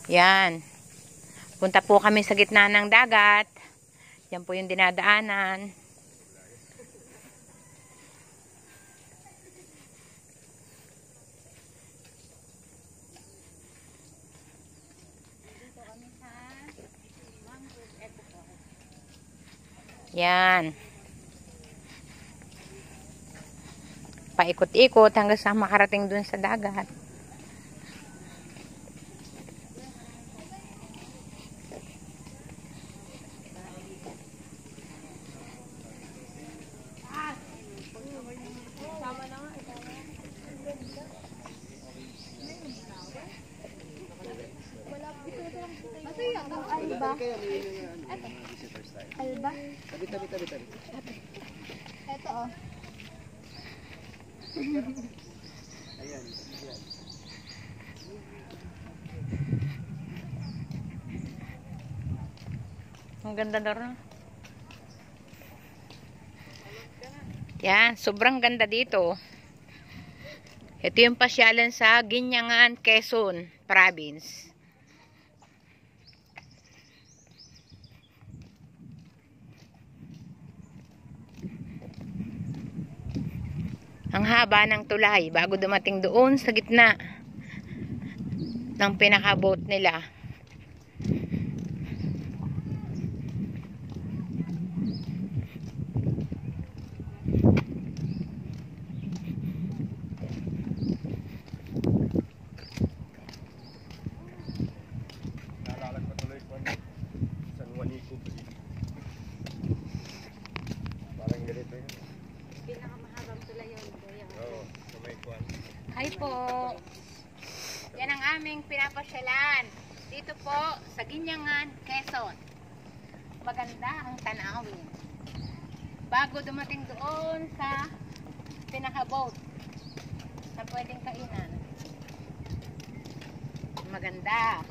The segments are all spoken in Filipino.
Yan. Punta po kami sa gitna ng dagat. Yan po yung dinadaanan. Yan. Paikot-ikot hanggang sa makarating dun sa dagat. Alba. Alba. Tabi. Ito oh. Ayan. Ang ganda na rin. Yan, sobrang ganda dito. Ito yung pasyalan sa Guinyangan, Quezon Province. Ang haba ng tulay bago dumating doon sa gitna ng pinaka-boat nila. Naalala ko tuloy ko San Juanico. Parang ganito yun. Pinakamahabang tulay yun. Oo, sa may kwan. Hi po. Yan ang aming pinapasyalan. Dito po sa Guinyangan, Quezon. Maganda ang tanawin. Bago dumating doon sa pinaka-boat na pwedeng kainan. Maganda.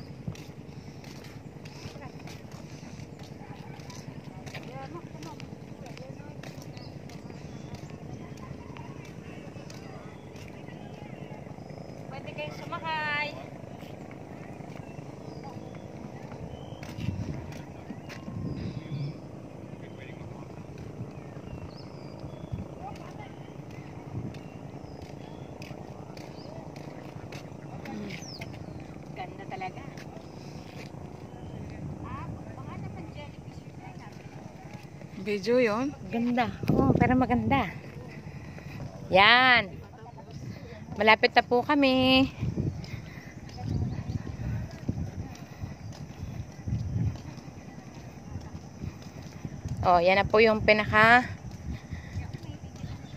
Pwede kayong sumakay. Ganda talaga. Video yun? Ganda. Oh, pero maganda. Yan. Malapit na po kami. Oh, yan na po yung pinaka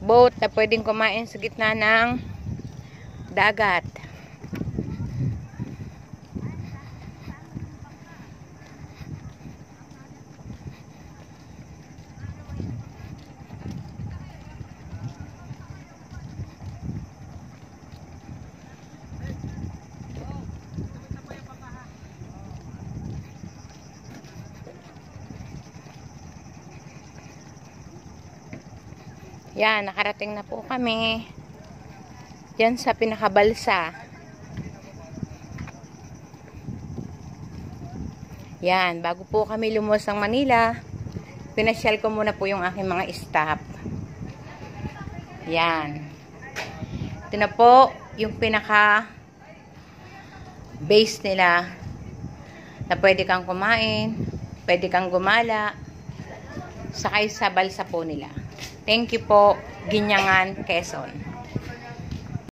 boat na pwedeng kumain sa gitna ng dagat. Yan, nakarating na po kami. Yan sa pinakabalsa. Yan, bago po kami lumuwas ng Manila, pinasyal ko muna po yung aking mga staff. Yan. Ito na po yung pinaka base nila na pwede kang kumain, pwede kang gumala, sakay sa balsa po nila. Thank you po, Guinyangan, Quezon.